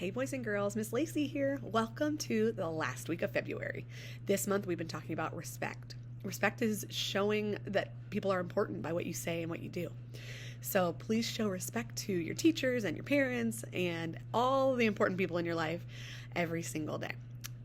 Hey boys and girls, Miss Lacey here. Welcome to the last week of February. This month we've been talking about respect. Respect is showing that people are important by what you say and what you do. So please show respect to your teachers and your parents and all the important people in your life every single day.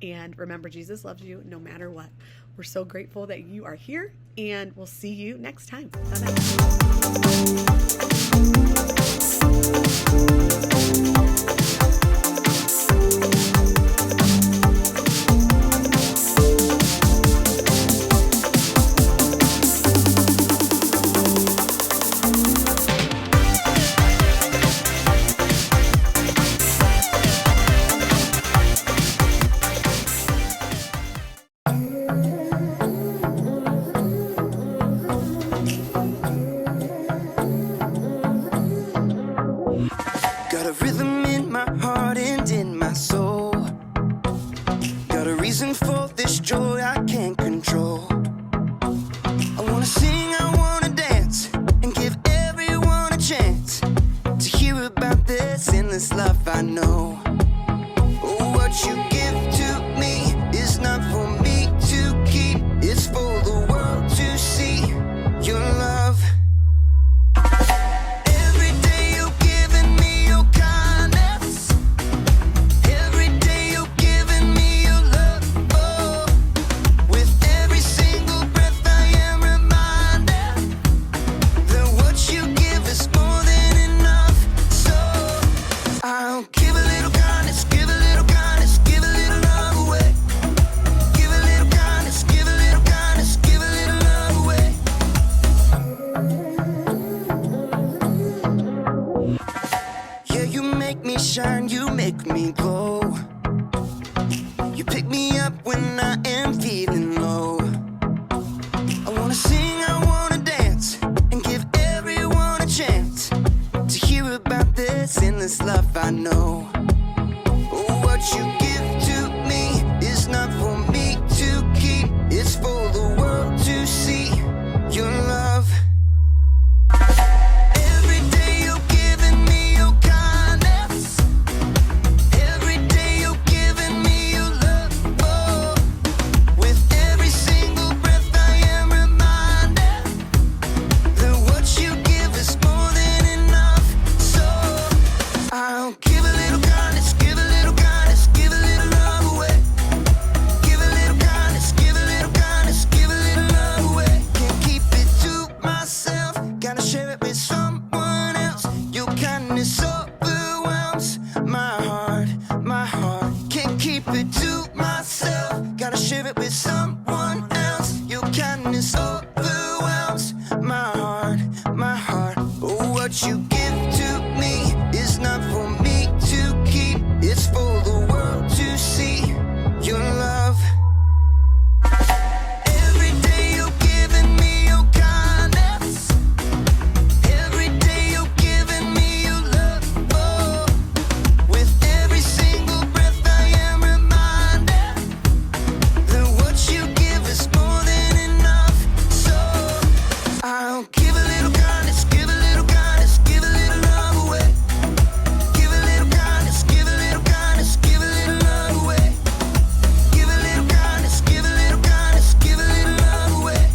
And remember, Jesus loves you no matter what. We're so grateful that you are here, and we'll see you next time. Bye-bye. Got a rhythm in my heart and in my soul. Got a reason for this joy I can't control. I wanna sing, I wanna dance, and give everyone a chance to hear about this endless love I know. Oh, what you give to me is not for me to keep. It's for the world to see your love. Shine, you make me glow. You pick me up when I am feeling low. I wanna sing, I wanna dance, and give everyone a chance to hear about this endless love I know. Oh, what you give to me is not for me to keep. It's for the world to see your love. It to myself, gotta share it with someone else. Your kindness overwhelms my heart. Oh, what you give to me is not for me to keep. It's for the world to see your love. Every day you're giving me your kindness. Every day you're giving me your love. Oh, with every single breath I am I'll give a little kindness, give a little kindness, give a little love away. Give a little kindness, give a little kindness, give a little love away. Give a little kindness, give a little kindness, give a little love away.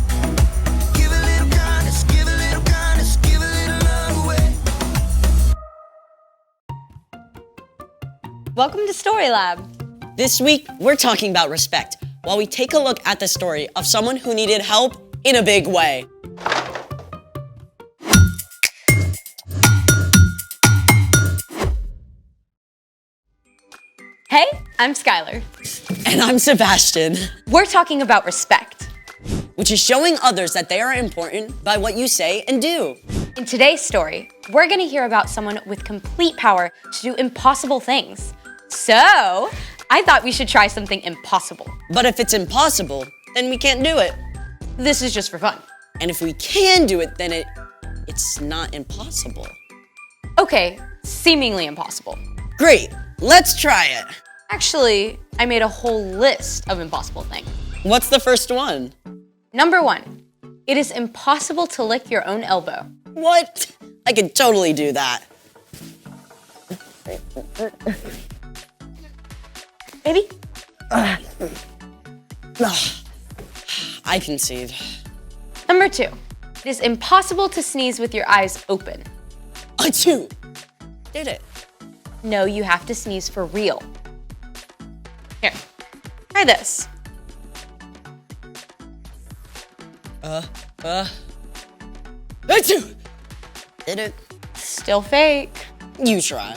Give a little kindness, give a little kindness, give a little love away. Welcome to Story Lab. This week, we're talking about respect, while we take a look at the story of someone who needed help in a big way. Hey, I'm Skylar. And I'm Sebastian, We're talking about respect. which is showing others that they are important by what you say and do. In today's story, we're gonna hear about someone with complete power to do impossible things. So, I thought we should try something impossible. But if it's impossible, then we can't do it. This is just for fun. And if we can do it, then it's not impossible. Okay, seemingly impossible. Great, let's try it. Actually, I made a whole list of impossible things. What's the first one? Number 1, it is impossible to lick your own elbow. What? I could totally do that. baby. I concede. Number 2. It is impossible to sneeze with your eyes open. Achoo! Did it. No, you have to sneeze for real. Here, try this. Achoo! Did it. Still fake. You try.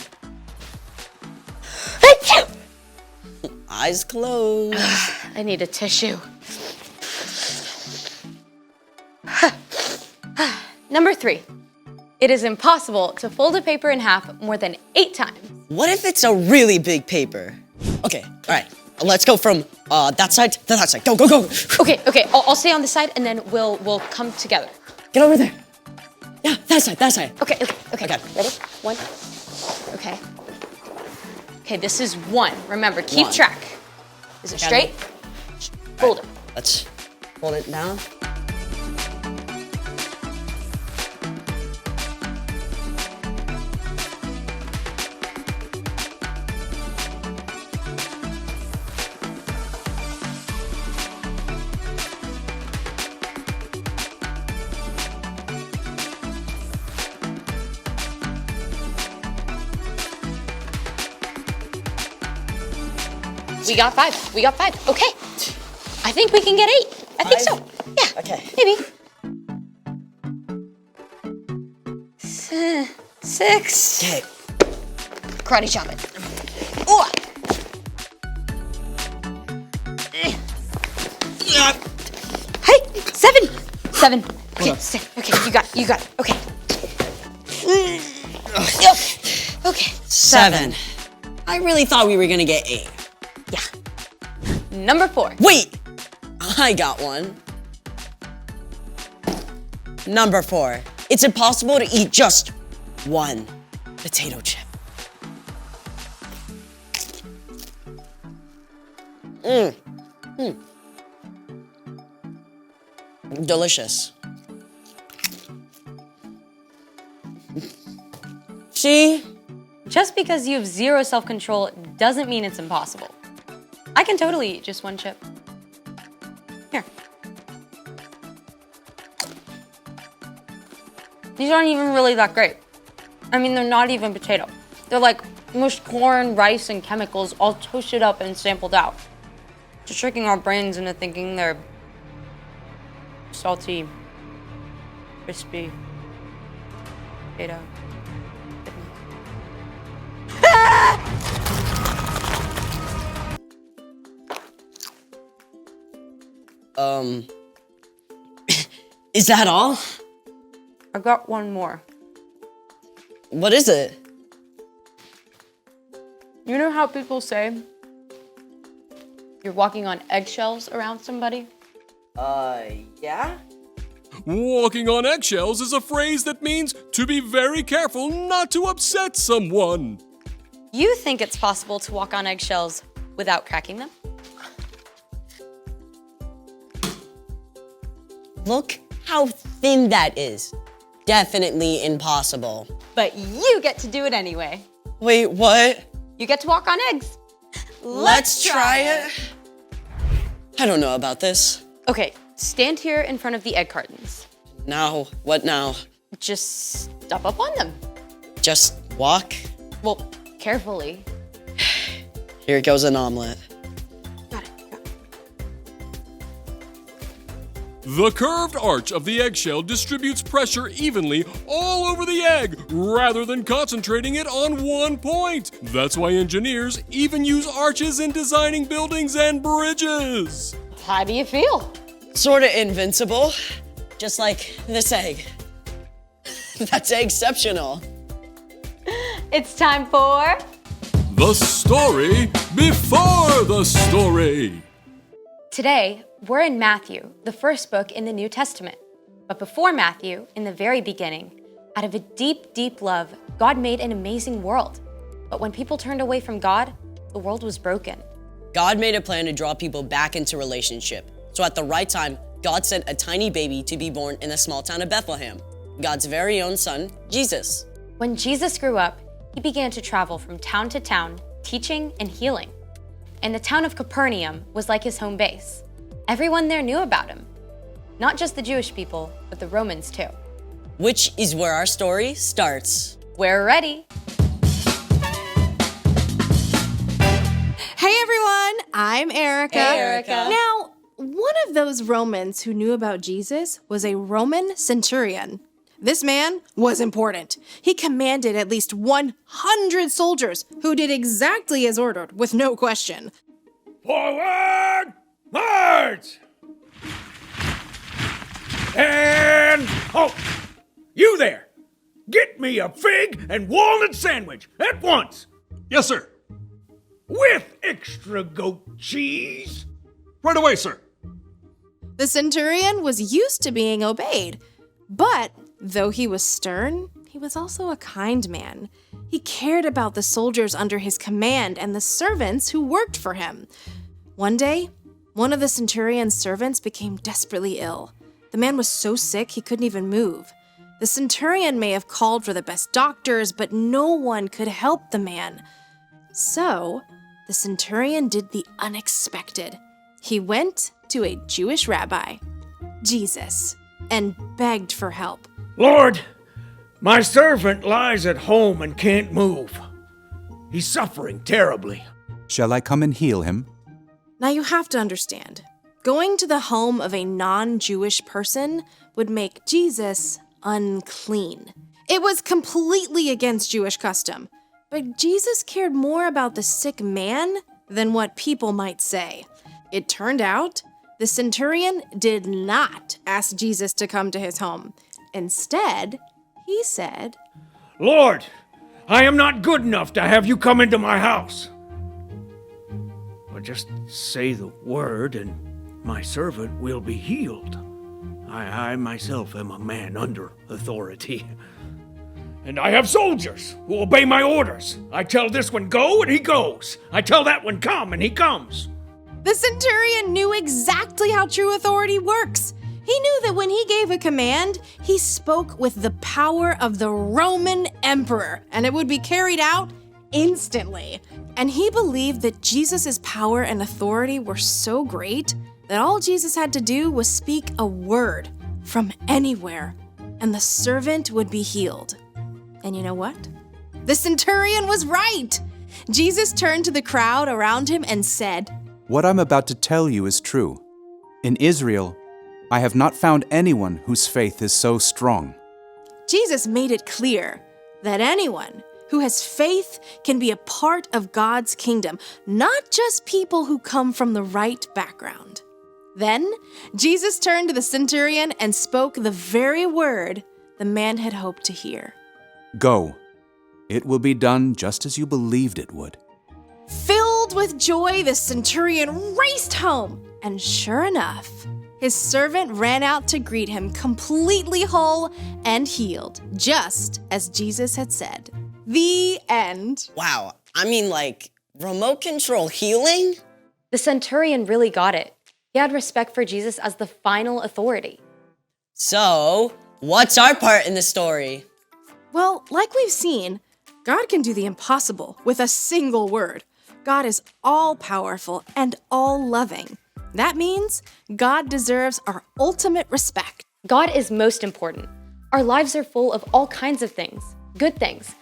Eyes closed. I need a tissue. Number 3. It is impossible to fold a paper in half more than 8 times. What if it's a really big paper? Okay, all right. Let's go from that side to that side. Go, go, go. Okay, I'll stay on this side and then we'll come together. Get over there. Yeah, that side, that side. Okay. Okay. Ready? 1. Okay. Okay, this is 1. Remember, keep 1. track. Is it straight? Fold it. Let's fold it down. We got 5. Okay. I think we can get 8. I think so. Yeah. Okay. Maybe. 6. Okay. Karate chop it. Oh. Hey, 7. 7. Okay, 6. Okay, you got it. Okay. Okay. 7. I really thought we were gonna get 8. Yeah. Number 4. Wait! I got one. Number 4. It's impossible to eat just one potato chip. Delicious. See? Just because you have 0 self-control doesn't mean it's impossible. I can totally eat just one chip. Here. These aren't even really that great. I mean, they're not even potato. They're like mushed corn, rice, and chemicals all toasted up and sampled out. Just tricking our brains into thinking they're salty, crispy potato. Is that all? I got one more. What is it? You know how people say you're walking on eggshells around somebody? Yeah? Walking on eggshells is a phrase that means to be very careful not to upset someone. You think it's possible to walk on eggshells without cracking them? Look how thin that is. Definitely impossible. But you get to do it anyway. Wait, what? You get to walk on eggs. Let's try it. I don't know about this. Okay, stand here in front of the egg cartons. Now, what now? Just step up on them. Just walk? Well, carefully. Here goes an omelet. Got it. The curved arch of the eggshell distributes pressure evenly all over the egg rather than concentrating it on one point. That's why engineers even use arches in designing buildings and bridges. How do you feel? Sorta invincible. Just like this egg. That's exceptional. It's time for... The story before the story. Today, we're in Matthew, the first book in the New Testament. But before Matthew, in the very beginning, out of a deep, deep love, God made an amazing world. But when people turned away from God, the world was broken. God made a plan to draw people back into relationship. So at the right time, God sent a tiny baby to be born in the small town of Bethlehem, God's very own son, Jesus. When Jesus grew up, he began to travel from town to town, teaching and healing. and the town of Capernaum was like his home base. Everyone there knew about him. Not just the Jewish people, but the Romans too. Which is where our story starts. We're ready. Hey everyone, I'm Erica. Hey, Erica. Now, one of those Romans who knew about Jesus was a Roman centurion. This man was important. He commanded at least 100 soldiers who did exactly as ordered with no question. Forward! March! And halt! You there! Get me a fig and walnut sandwich at once! Yes, sir. With extra goat cheese! Right away, sir. The centurion was used to being obeyed, but though he was stern, he was also a kind man. He cared about the soldiers under his command and the servants who worked for him. One day, one of the centurion's servants became desperately ill. The man was so sick he couldn't even move. The centurion may have called for the best doctors, but no one could help the man. So, the centurion did the unexpected. He went to a Jewish rabbi, Jesus, and begged for help. Lord, my servant lies at home and can't move. He's suffering terribly. Shall I come and heal him? Now you have to understand, going to the home of a non-Jewish person would make Jesus unclean. It was completely against Jewish custom, but Jesus cared more about the sick man than what people might say. It turned out the centurion did not ask Jesus to come to his home. Instead, he said, Lord, I am not good enough to have you come into my house. But just say the word and my servant will be healed. I myself am a man under authority. And I have soldiers who obey my orders. I tell this one go and he goes. I tell that one come and he comes. The centurion knew exactly how true authority works. He knew that when he gave a command, he spoke with the power of the Roman emperor, and it would be carried out instantly. And he believed that Jesus' power and authority were so great that all Jesus had to do was speak a word from anywhere, and the servant would be healed. And you know what? The centurion was right. Jesus turned to the crowd around him and said, What I'm about to tell you is true. In Israel, I have not found anyone whose faith is so strong. Jesus made it clear that anyone who has faith can be a part of God's kingdom, not just people who come from the right background. Then, Jesus turned to the centurion and spoke the very word the man had hoped to hear. Go. It will be done just as you believed it would. Filled with joy, the centurion raced home, and sure enough, his servant ran out to greet him, completely whole and healed, just as Jesus had said. The end. Wow, I mean, like, remote control healing? The centurion really got it. He had respect for Jesus as the final authority. So, what's our part in the story? Well, like we've seen, God can do the impossible with a single word. God is all-powerful and all-loving. That means God deserves our ultimate respect. God is most important. Our lives are full of all kinds of things, good things,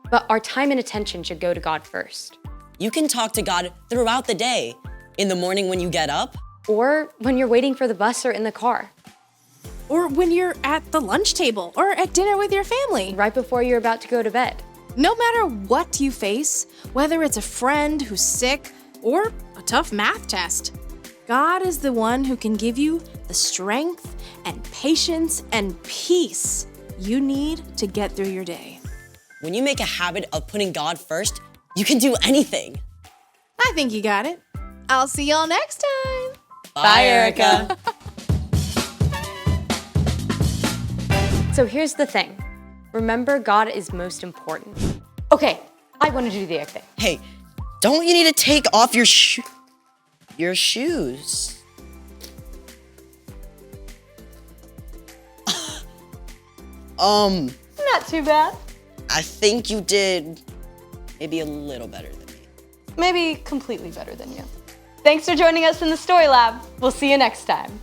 but our time and attention should go to God first. You can talk to God throughout the day. In the morning when you get up, Or when you're waiting for the bus or in the car, Or when you're at the lunch table or at dinner with your family. right before you're about to go to bed. No matter what you face, whether it's a friend who's sick or a tough math test, God is the one who can give you the strength and patience and peace you need to get through your day. when you make a habit of putting God first, you can do anything. I think you got it. I'll see y'all next time. Bye, Erica. So here's the thing. Remember, God is most important. Okay, I want to do the egg thing. Hey, don't you need to take off your shoes? Not too bad. I think you did maybe a little better than me. maybe completely better than you. Thanks for joining us in the Story Lab. We'll see you next time.